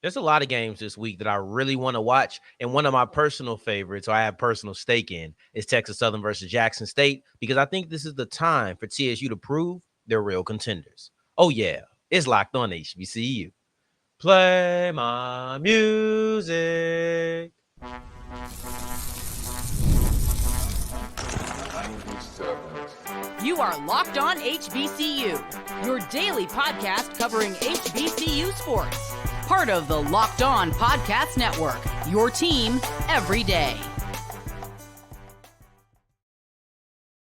There's a lot of games this week that I really want to watch. And one of my personal favorites, or I have personal stake in, is Texas Southern versus Jackson State, because I think this is the time for TSU to prove they're real contenders. Oh, yeah, it's locked on HBCU. Play my music. You are Locked On HBCU, your daily podcast covering HBCU sports. Part of the Locked On Podcast Network, your team every day.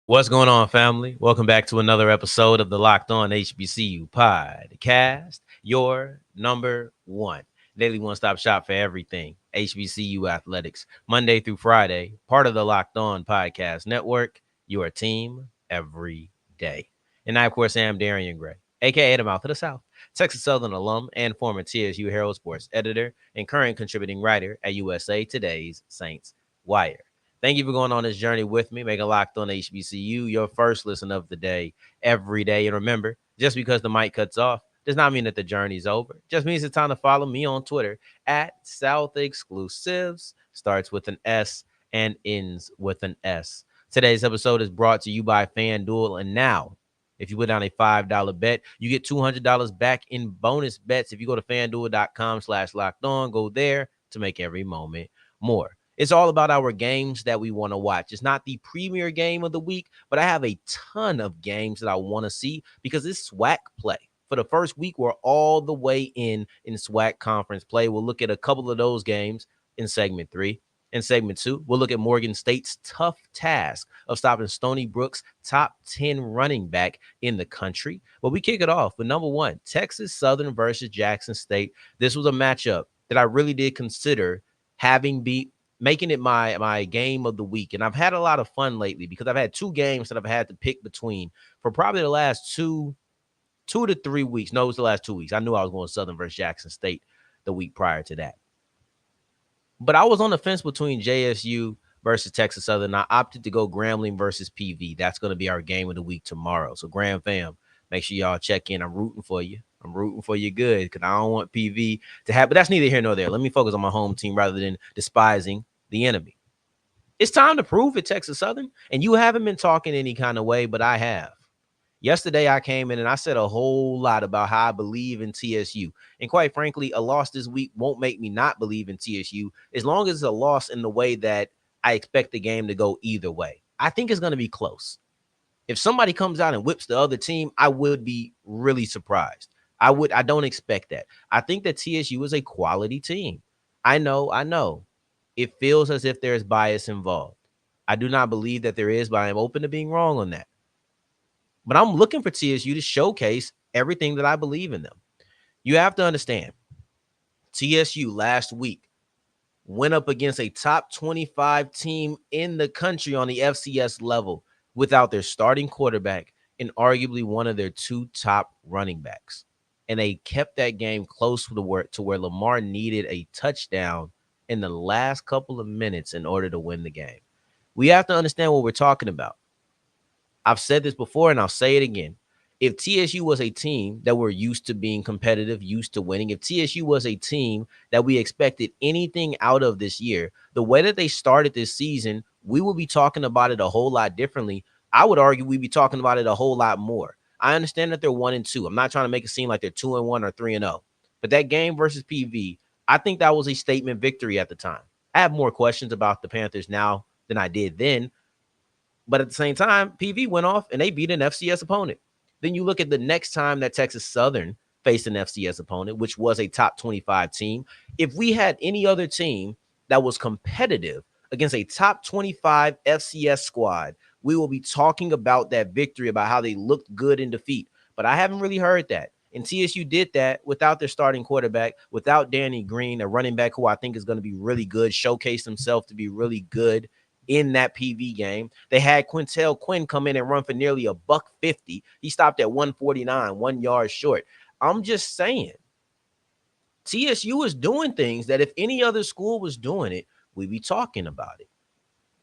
What's going on, family? Welcome back to another episode of the Locked On HBCU podcast, your number one daily one-stop shop for everything HBCU athletics, Monday through Friday, part of the Locked On Podcast Network, your team every day. And I, of course, am Darian Gray, a.k.a. the Mouth of the South, Texas Southern alum and former TSU Herald Sports editor and current contributing writer at USA Today's Saints Wire. Thank you for going on this journey with me, making Locked On HBCU your first listen of the day every day. And remember, just because the mic cuts off does not mean that the journey's over. It just means it's time to follow me on Twitter at South Exclusives. Starts with an S and ends with an S. Today's episode is brought to you by FanDuel. And now, if you put down a $5 bet, you get $200 back in bonus bets. If you go to FanDuel.com/locked-on, go there to make every moment more. It's all about our games that we want to watch. It's not the premier game of the week, but I have a ton of games that I want to see because it's SWAC play. For the first week, we're all the way in SWAC conference play. We'll look at a couple of those games in segment 3. In segment 2, we'll look at Morgan State's tough task of stopping Stony Brook's top 10 running back in the country. But we kick it off with number 1, Texas Southern versus Jackson State. This was a matchup that I really did consider making it my game of the week. And I've had a lot of fun lately because I've had 2 games that I've had to pick between for probably the last 2 to 3 weeks. No, it was the last 2 weeks. I knew I was going Southern versus Jackson State the week prior to that. But I was on the fence between JSU versus Texas Southern. I opted to go Grambling versus PV. That's going to be our game of the week tomorrow. So Graham fam, make sure y'all check in. I'm rooting for you. I'm rooting for you good because I don't want PV to have, but that's neither here nor there. Let me focus on my home team rather than despising the enemy. It's time to prove it, Texas Southern. And you haven't been talking any kind of way, but I have. Yesterday, I came in and I said a whole lot about how I believe in TSU. And quite frankly, a loss this week won't make me not believe in TSU as long as it's a loss in the way that I expect the game to go either way. I think it's going to be close. If somebody comes out and whips the other team, I would be really surprised. I don't expect that. I think that TSU is a quality team. I know. It feels as if there's bias involved. I do not believe that there is, but I'm open to being wrong on that. But I'm looking for TSU to showcase everything that I believe in them. You have to understand, TSU last week went up against a top 25 team in the country on the FCS level without their starting quarterback and arguably one of their 2 top running backs. And they kept that game close to where Lamar needed a touchdown in the last couple of minutes in order to win the game. We have to understand what we're talking about. I've said this before and I'll say it again. If TSU was a team that we're used to being competitive, used to winning, if TSU was a team that we expected anything out of this year, the way that they started this season, we will be talking about it a whole lot differently. I would argue we'd be talking about it a whole lot more. I understand that they're 1-2. I'm not trying to make it seem like they're 2-1 or 3-0. But that game versus PV, I think that was a statement victory at the time. I have more questions about the Panthers now than I did then. But at the same time, PV went off and they beat an FCS opponent. Then you look at the next time that Texas Southern faced an FCS opponent, which was a top 25 team. If we had any other team that was competitive against a top 25 FCS squad, we will be talking about that victory, about how they looked good in defeat. But I haven't really heard that. And TSU did that without their starting quarterback, without Danny Green, a running back who I think is going to be really good, showcase himself to be really good in that PV game. They had Quintel Quinn come in and run for nearly $150. He stopped at 149, 1 yard short. I'm just saying, TSU is doing things that if any other school was doing it, we'd be talking about it.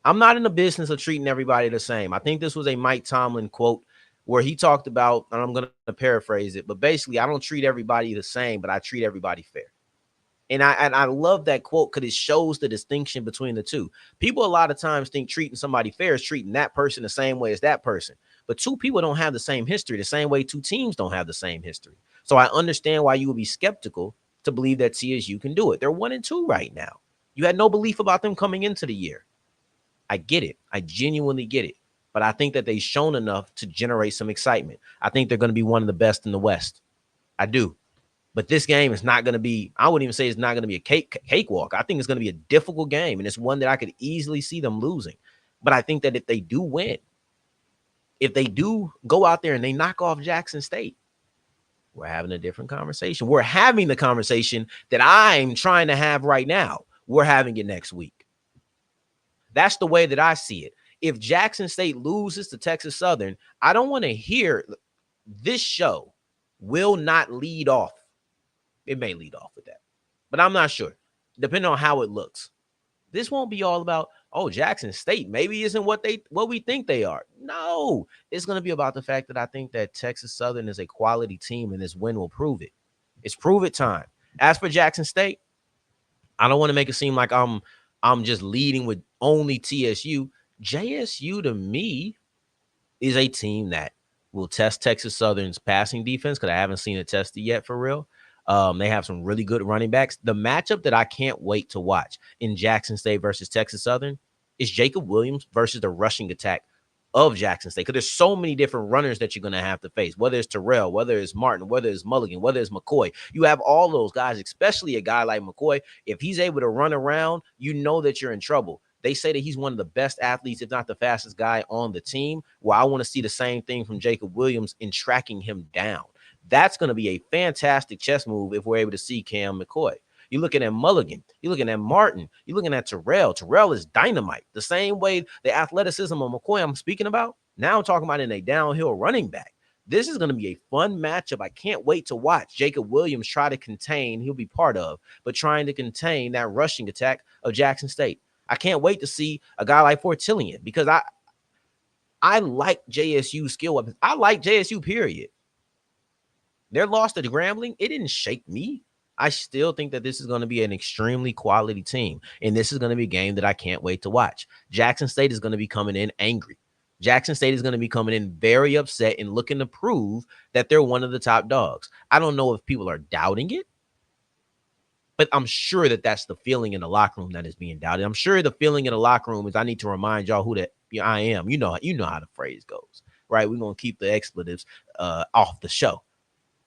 I'm not in the business of treating everybody the same. I think this was a Mike Tomlin quote where he talked about, and I'm going to paraphrase it, but basically, I don't treat everybody the same, but I treat everybody fair. And I love that quote because it shows the distinction between the two. People a lot of times think treating somebody fair is treating that person the same way as that person. But two people don't have the same history, the same way two teams don't have the same history. So I understand why you would be skeptical to believe that TSU can do it. They're 1-2 right now. You had no belief about them coming into the year. I get it. I genuinely get it. But I think that they've shown enough to generate some excitement. I think they're going to be one of the best in the West. I do. But this game is not going to be, I wouldn't even say it's not going to be a cakewalk. I think it's going to be a difficult game, and it's one that I could easily see them losing. But I think that if they do win, if they do go out there and they knock off Jackson State, we're having a different conversation. We're having the conversation that I'm trying to have right now. We're having it next week. That's the way that I see it. If Jackson State loses to Texas Southern, I don't want to hear this show will not lead off. It may lead off with that, but I'm not sure. Depending on how it looks, this won't be all about, oh, Jackson State maybe isn't what we think they are. No, it's going to be about the fact that I think that Texas Southern is a quality team, and this win will prove it. It's prove it time. As for Jackson State, I don't want to make it seem like I'm just leading with only TSU. JSU to me is a team that will test Texas Southern's passing defense because I haven't seen it tested yet for real. They have some really good running backs. The matchup that I can't wait to watch in Jackson State versus Texas Southern is Jacob Williams versus the rushing attack of Jackson State, because there's so many different runners that you're going to have to face, whether it's Terrell, whether it's Martin, whether it's Mulligan, whether it's McCoy. You have all those guys, especially a guy like McCoy. If he's able to run around, you know that you're in trouble. They say that he's one of the best athletes, if not the fastest guy on the team. Well, I want to see the same thing from Jacob Williams in tracking him down. That's going to be a fantastic chess move if we're able to see Cam McCoy. You're looking at Mulligan. You're looking at Martin. You're looking at Terrell. Terrell is dynamite. The same way the athleticism of McCoy I'm speaking about, now I'm talking about in a downhill running back. This is going to be a fun matchup. I can't wait to watch Jacob Williams try to contain, he'll be part of, but trying to contain that rushing attack of Jackson State. I can't wait to see a guy like Fortillion, because I like JSU skill weapons. I like JSU, period. Their loss to Grambling, it didn't shake me. I still think that this is going to be an extremely quality team, and this is going to be a game that I can't wait to watch. Jackson State is going to be coming in angry. Jackson State is going to be coming in very upset and looking to prove that they're one of the top dogs. I don't know if people are doubting it, but I'm sure that that's the feeling in the locker room that is being doubted. I'm sure the feeling in the locker room is, I need to remind y'all who that I am. You know how the phrase goes, right? We're going to keep the expletives off the show.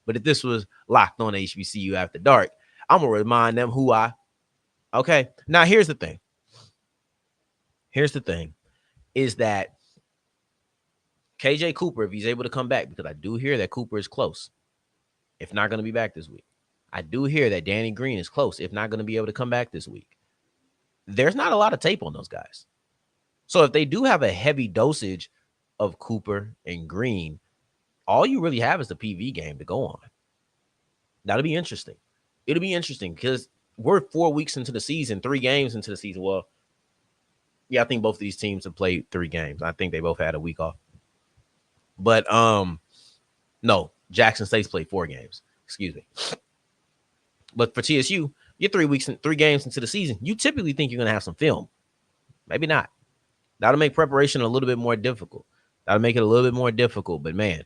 But if this was Locked On HBCU After Dark, I'm going to remind them who okay. Now, here's the thing. Is that KJ Cooper, if he's able to come back, because I do hear that Cooper is close, if not going to be back this week. I do hear that Danny Green is close, if not going to be able to come back this week. There's not a lot of tape on those guys. So if they do have a heavy dosage of Cooper and Green, all you really have is the PV game to go on. That'll be interesting. It'll be interesting because we're 4 weeks into the season, 3 games into the season. Well, yeah, I think both of these teams have played 3 games. I think they both had a week off. But no, Jackson State's played 4 games. Excuse me. But for TSU, you're 3 games into the season. You typically think you're going to have some film. Maybe not. That'll make preparation a little bit more difficult. But man,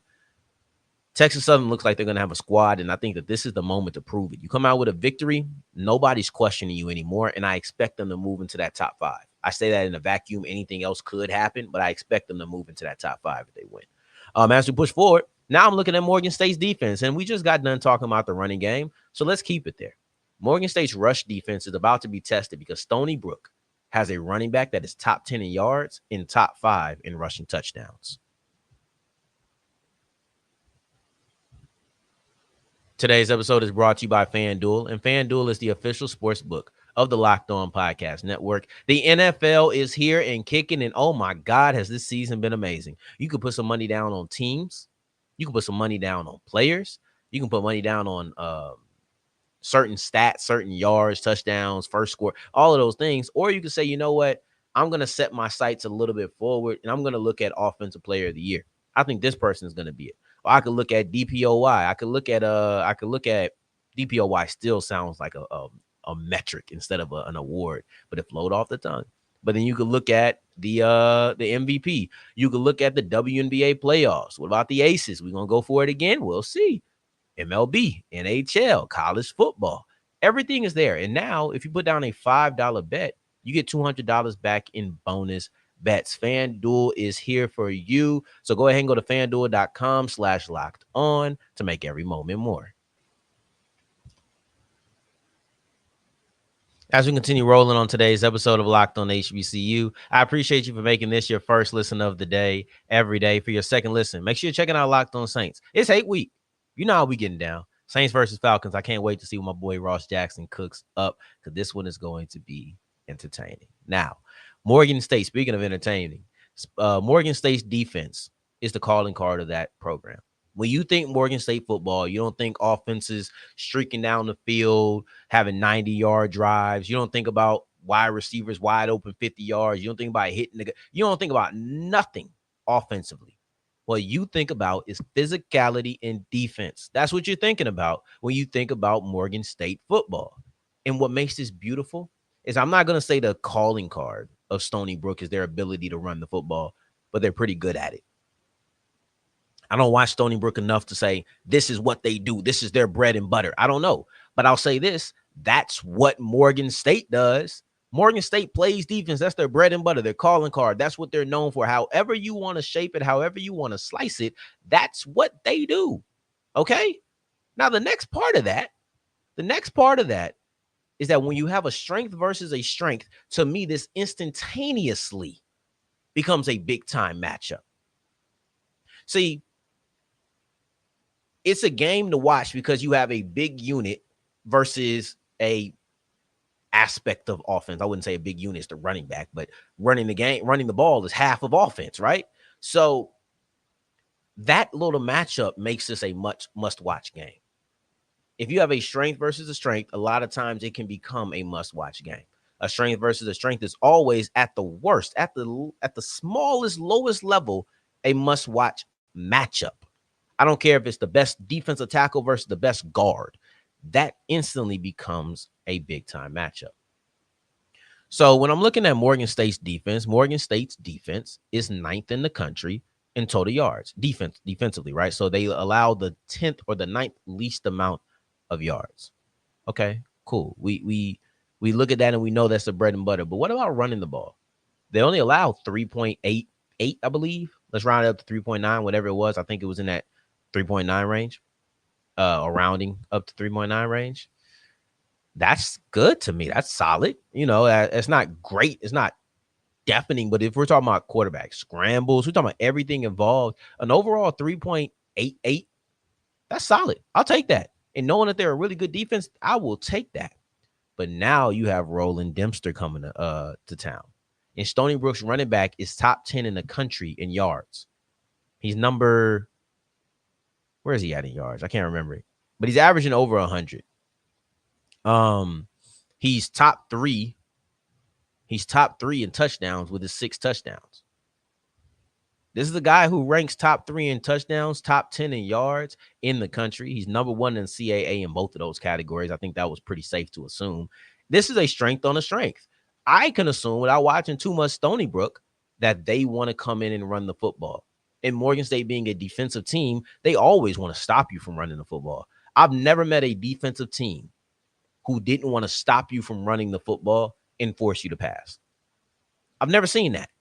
Texas Southern looks like they're going to have a squad, and I think that this is the moment to prove it. You come out with a victory, nobody's questioning you anymore, and I expect them to move into that top 5. I say that in a vacuum. Anything else could happen, but I expect them to move into that top 5 if they win. As we push forward, now I'm looking at Morgan State's defense, and we just got done talking about the running game, so let's keep it there. Morgan State's rush defense is about to be tested because Stony Brook has a running back that is top 10 in yards and top 5 in rushing touchdowns. Today's episode is brought to you by FanDuel, and FanDuel is the official sports book of the Locked On Podcast Network. The NFL is here and kicking, and oh my God, has this season been amazing. You can put some money down on teams. You can put some money down on players. You can put money down on certain stats, certain yards, touchdowns, first score, all of those things. Or you can say, you know what, I'm going to set my sights a little bit forward, and I'm going to look at Offensive Player of the Year. I think this person is going to be it. Or I could look at DPOY. I could look at DPOY. Still sounds like a a metric instead of an award, but it flowed off the tongue. But then you could look at the MVP. You could look at the WNBA playoffs. What about the Aces? We're gonna go for it again. We'll see. MLB, NHL, college football. Everything is there. And now, if you put down a $5 bet, you get $200 back in bonus bets. FanDuel is here for you. So go ahead and go to fanduel.com/locked on to make every moment more. As we continue rolling on today's episode of Locked on HBCU, I appreciate you for making this your first listen of the day every day. For your second listen, make sure you're checking out Locked on Saints. It's 8 week. You know how we getting down. Saints versus Falcons. I can't wait to see what my boy Ross Jackson cooks up because this one is going to be entertaining. Now, Morgan State, speaking of entertaining, Morgan State's defense is the calling card of that program. When you think Morgan State football, you don't think offenses streaking down the field, having 90-yard drives. You don't think about wide receivers wide open 50 yards. You don't think about hitting the. You don't think about nothing offensively. What you think about is physicality and defense. That's what you're thinking about when you think about Morgan State football. And what makes this beautiful is I'm not going to say the calling card of Stony Brook is their ability to run the football, but they're pretty good at it. I don't watch Stony Brook enough to say this is what they do. This is their bread and butter. I don't know. But I'll say this. That's what Morgan State does. Morgan State plays defense. That's their bread and butter, their calling card. That's what they're known for. However you want to shape it, however you want to slice it, that's what they do. Okay? Now, the next part of that is that when you have a strength versus a strength, to me, this instantaneously becomes a big-time matchup. See, it's a game to watch because you have a big unit versus a aspect of offense. I wouldn't say a big unit is the running back, but running the ball is half of offense, right? So that little matchup makes this a must-watch game. If you have a strength versus a strength, a lot of times it can become a must-watch game. A strength versus a strength is always at the worst, at the smallest, lowest level, a must-watch matchup. I don't care if it's the best defensive tackle versus the best guard. That instantly becomes a big-time matchup. So when I'm looking at Morgan State's defense is 9th in the country in total yards, defensively, right? So they allow the 10th or the 9th least amount of yards. Okay, cool. We look at that and we know that's the bread and butter. But what about running the ball? They only allow 3.88, I believe. Let's round it up to 3.9, whatever it was. I think it was in that 3.9 range, or rounding up to 3.9 range. That's good to me. That's solid. You know, it's not great. It's not deafening, but if we're talking about quarterback scrambles, we're talking about everything involved, an overall 3.88, that's solid. I'll take that. And knowing that they're a really good defense, I will take that. But now you have Roland Dempster coming to town. And Stony Brook's running back is top 10 in the country in yards. He's where is he at in yards? I can't remember it. But he's averaging over 100. He's top 3. He's top 3 in touchdowns with his 6 touchdowns. This is a guy who ranks top 3 in touchdowns, top 10 in yards in the country. He's number 1 in CAA in both of those categories. I think that was pretty safe to assume. This is a strength on a strength. I can assume without watching too much Stony Brook that they want to come in and run the football. And Morgan State being a defensive team, they always want to stop you from running the football. I've never met a defensive team who didn't want to stop you from running the football and force you to pass. I've never seen that.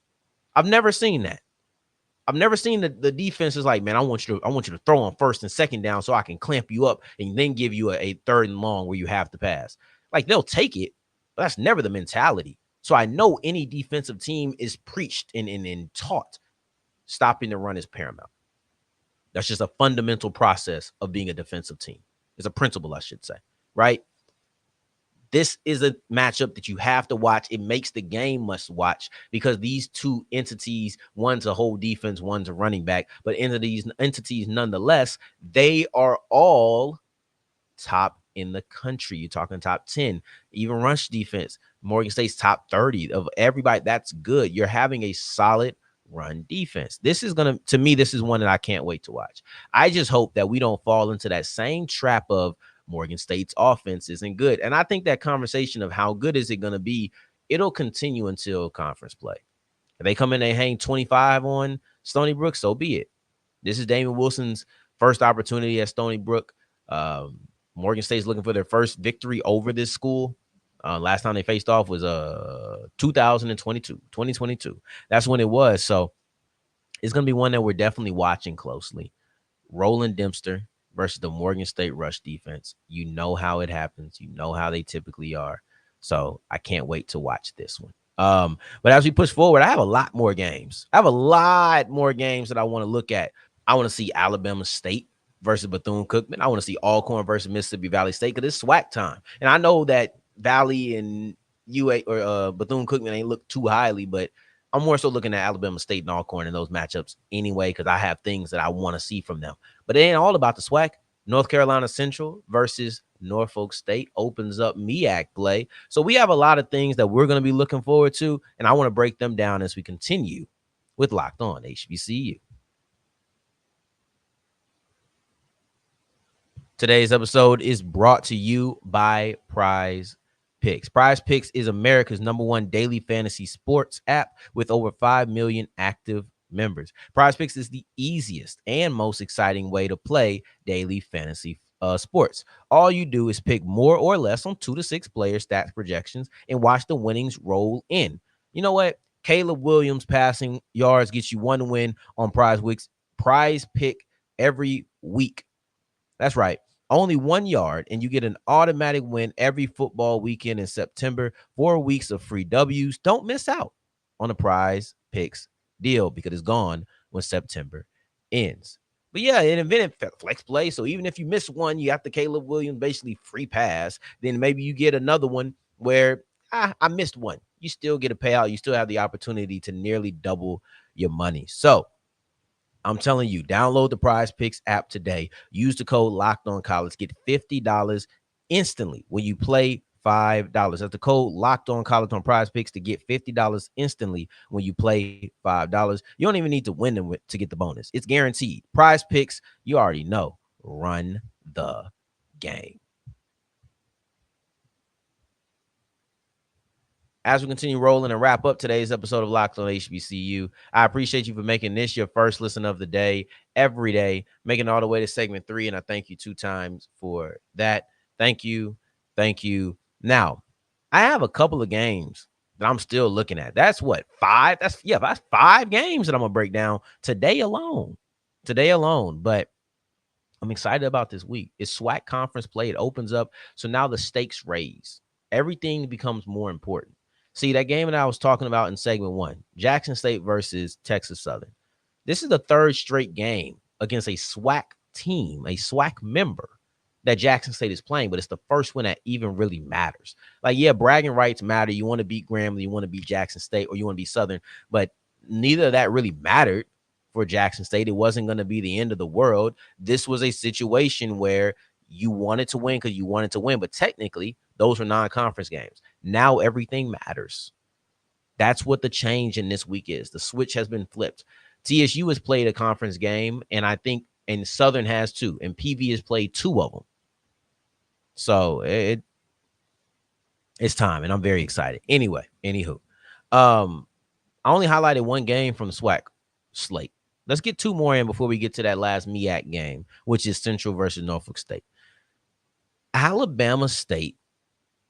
I've never seen the defense is like, man, I want you to throw on first and second down so I can clamp you up and then give you a third and long where you have to pass. Like, they'll take it, but that's never the mentality. So I know any defensive team is preached and taught stopping the run is paramount. That's just a fundamental process of being a defensive team. It's a principle, I should say, right? This is a matchup that you have to watch. It makes the game must watch because these two entities, one's a whole defense, one's a running back, but entities nonetheless, they are all top in the country. You're talking top 10, even rush defense. Morgan State's top 30 of everybody. That's good. You're having a solid run defense. This is one that I can't wait to watch. I just hope that we don't fall into that same trap of Morgan State's offense isn't good. And I think that conversation of how good is it going to be, it'll continue until conference play. If they come in, they hang 25 on Stony Brook, so be it. This is Damon Wilson's first opportunity at Stony Brook. Um, Morgan State's looking for their first victory over this school. Last time they faced off was 2022. That's when it was. So it's going to be one that we're definitely watching closely. Roland Dempster versus the Morgan State rush defense. You know how it happens. You know how they typically are. So I can't wait to watch this one. But as we push forward, I have a lot more games. I have a lot more games that I want to look at. I want to see Alabama State versus Bethune-Cookman. I want to see Alcorn versus Mississippi Valley State because it's SWAC time. And I know that Valley and UA or Bethune-Cookman ain't looked too highly, but I'm more so looking at Alabama State and Alcorn in those matchups anyway because I have things that I want to see from them. But it ain't all about the SWAC. North Carolina Central versus Norfolk State opens up MEAC play. So we have a lot of things that we're going to be looking forward to, and I want to break them down as we continue with Locked On HBCU. Today's episode is brought to you by Prize Picks. Prize Picks is America's #1 daily fantasy sports app with over 5 million active members. Prize Picks is the easiest and most exciting way to play daily fantasy sports. All you do is pick more or less on 2 to 6 player stats projections and watch the winnings roll in. You know what? Caleb Williams passing yards gets you one win on Prize Pick every week. That's right. Only 1 yard, and you get an automatic win every football weekend in September. 4 weeks of free W's. Don't miss out on the Prize Picks deal because it's gone when September ends. But yeah, it invented flex play. So even if you miss one, you have the Caleb Williams basically free pass. Then maybe you get another one where I missed one. You still get a payout. You still have the opportunity to nearly double your money. So I'm telling you, download the Prize Picks app today. Use the code Locked On College. Get $50 instantly when you play $5. That's the code Locked On College on Prize Picks to get $50 instantly when you play $5. You don't even need to win them to get the bonus. It's guaranteed. Prize Picks, you already know. Run the game. As we continue rolling and wrap up today's episode of Locked On HBCU, I appreciate you for making this your first listen of the day every day, making it all the way to segment 3, and I thank you 2 times for that. Thank you. Thank you. Now, I have a couple of games that I'm still looking at. That's what, 5? That's 5 games that I'm going to break down today alone. But I'm excited about this week. It's SWAC conference play. It opens up. So now the stakes raise. Everything becomes more important. See, that game that I was talking about in segment 1, Jackson State versus Texas Southern. This is the 3rd straight game against a SWAC team, a SWAC member that Jackson State is playing, but it's the first one that even really matters. Like, yeah, bragging rights matter. You want to beat Grambling, you want to beat Jackson State, or you want to beat Southern, but neither of that really mattered for Jackson State. It wasn't going to be the end of the world. This was a situation where you wanted to win because you wanted to win, but technically those were non-conference games. Now everything matters. That's what the change in this week is. The switch has been flipped. TSU has played a conference game, and I think and Southern has too, and PV has played 2 of them. So it's time, and I'm very excited. Anyway, anywho, I only highlighted 1 game from the SWAC slate. Let's get 2 more in before we get to that last MEAC game, which is Central versus Norfolk State. Alabama State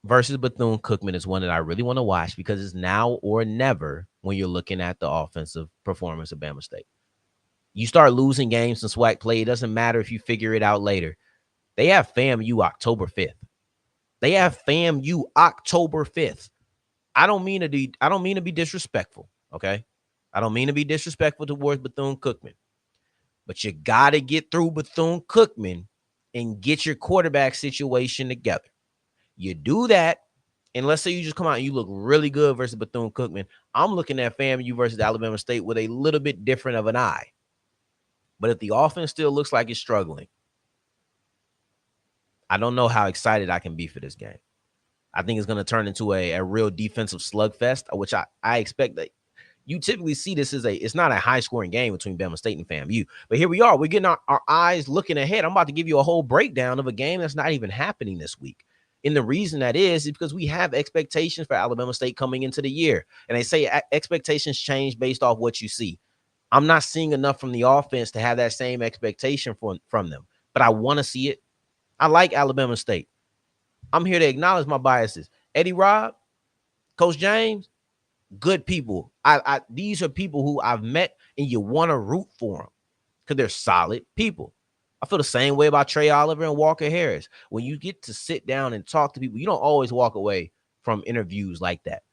versus Bethune-Cookman is one that I really want to watch because it's now or never when you're looking at the offensive performance of Bama State. You start losing games in SWAC play. It doesn't matter if you figure it out later. They have FAMU October 5th. I don't mean to be disrespectful, okay? I don't mean to be disrespectful towards Bethune-Cookman. But you got to get through Bethune-Cookman and get your quarterback situation together. You do that, and let's say you just come out and you look really good versus Bethune-Cookman. I'm looking at FAMU versus Alabama State with a little bit different of an eye. But if the offense still looks like it's struggling, I don't know how excited I can be for this game. I think it's going to turn into a real defensive slugfest, which I expect that You typically see this as it's not a high scoring game between Bama State and FAMU. But here we are. We're getting our eyes looking ahead. I'm about to give you a whole breakdown of a game that's not even happening this week. And the reason that is because we have expectations for Alabama State coming into the year. And they say expectations change based off what you see. I'm not seeing enough from the offense to have that same expectation from them. But I want to see it. I like Alabama State. I'm here to acknowledge my biases. Eddie Robb, Coach James, good people. These are people who I've met, and you want to root for them because they're solid people. I feel the same way about Trey Oliver and Walker Harris. When you get to sit down and talk to people, you don't always walk away from interviews like that.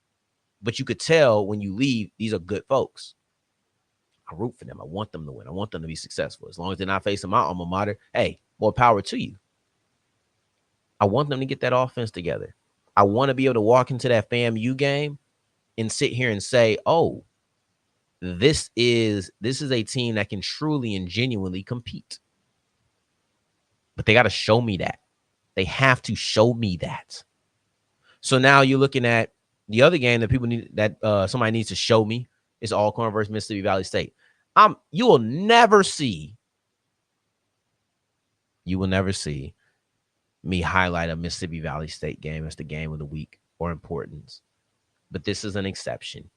But you could tell when you leave, these are good folks. I root for them. I want them to win. I want them to be successful. As long as they're not facing my alma mater, hey, more power to you. I want them to get that offense together. I want to be able to walk into that FAMU game and sit here and say, oh, this is a team that can truly and genuinely compete. But they got to show me that. They have to show me that. So now you're looking at the other game that people need, that somebody needs to show me, is Alcorn versus Mississippi Valley State. You will never see me highlight a Mississippi Valley State game as the game of the week or importance. But this is an exception,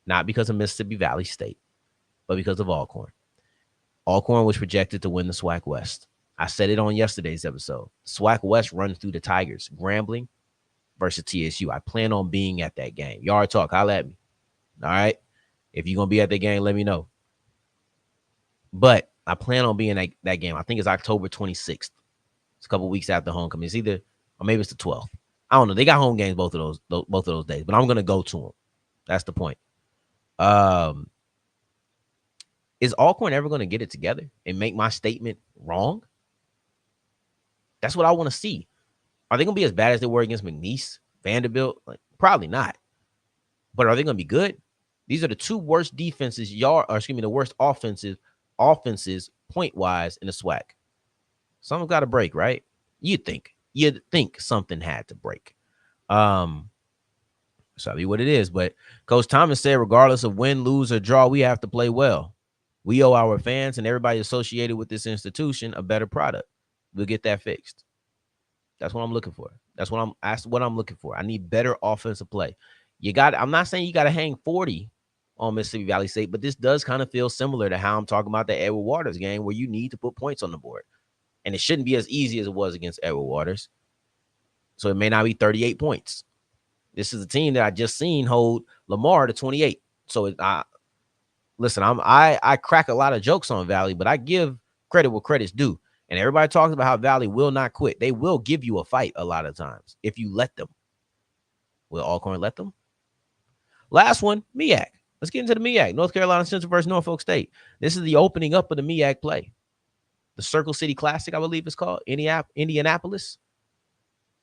not because of Mississippi Valley State, but because of Alcorn. Alcorn was projected to win the SWAC West. I said it on yesterday's episode. SWAC West runs through the Tigers. Grambling versus TSU. I plan on being at that game. Yard talk, holla at me. All right? If you're going to be at the game, let me know. But I plan on being at that game. I think it's October 26th. It's a couple weeks after homecoming. It's either, or maybe it's the 12th. I don't know. They got home games both of those days, but I'm going to go to them. That's the point. Is Alcorn ever going to get it together and make my statement wrong? That's what I want to see. Are they going to be as bad as they were against McNeese, Vanderbilt? Like, probably not. But are they going to be good? These are the two worst defenses, the worst offenses point-wise in the SWAC. Something's got to break, right? You'd think something had to break. So that'll be what it is. But Coach Thomas said, regardless of win, lose, or draw, we have to play well. We owe our fans and everybody associated with this institution a better product. We'll get that fixed. That's what I'm looking for. That's what I'm looking for. I need better offensive play. I'm not saying you got to hang 40 on Mississippi Valley State, but this does kind of feel similar to how I'm talking about the Edward Waters game, where you need to put points on the board. And it shouldn't be as easy as it was against Edward Waters. So it may not be 38 points. This is a team that I just seen hold Lamar to 28. So listen, I crack a lot of jokes on Valley, but I give credit where credit's due. And everybody talks about how Valley will not quit. They will give you a fight a lot of times if you let them. Will Alcorn let them? Last one, MEAC. Let's get into the MEAC. North Carolina Central versus Norfolk State. This is the opening up of the MEAC play. The Circle City Classic, I believe it's called, Indianapolis.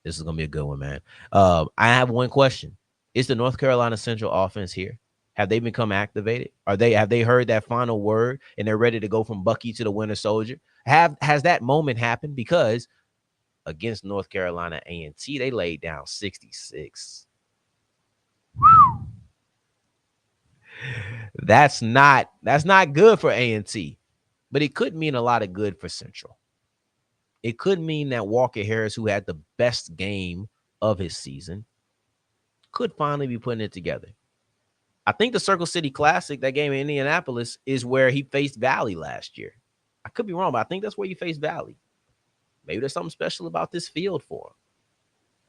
This is going to be a good one, man. I have one question. Is the North Carolina Central offense here? Have they become activated? Have they heard that final word and they're ready to go from Bucky to the Winter Soldier? Has that moment happened? Because against North Carolina A&T, they laid down 66. That's not good for A&T, but it could mean a lot of good for Central. It could mean that Walker Harris, who had the best game of his season, could finally be putting it together. I think the Circle City Classic, that game in Indianapolis, is where he faced Valley last year. I could be wrong, but I think that's where you faced Valley. Maybe there's something special about this field for him.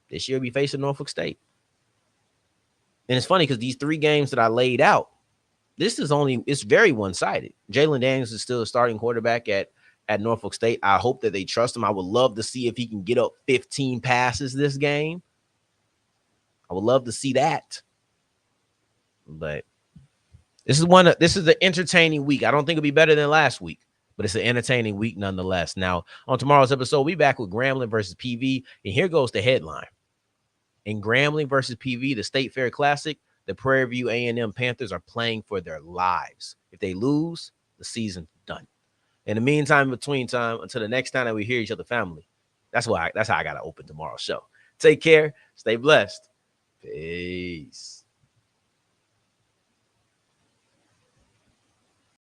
This year, we facing Norfolk State. And it's funny because these three games that I laid out, it's very one-sided. Jalen Daniels is still a starting quarterback at Norfolk State. I hope that they trust him. I would love to see if he can get up 15 passes this game. I would love to see that. But this is an entertaining week. I don't think it'll be better than last week, but it's an entertaining week nonetheless. Now, on tomorrow's episode, we'll be back with Grambling versus PV. And here goes the headline. In Grambling versus PV, the State Fair Classic, the Prairie View A&M Panthers are playing for their lives. If they lose, the season's done. In the meantime, until the next time that we hear each other, family, that's how I got to open tomorrow's show. Take care. Stay blessed. Peace.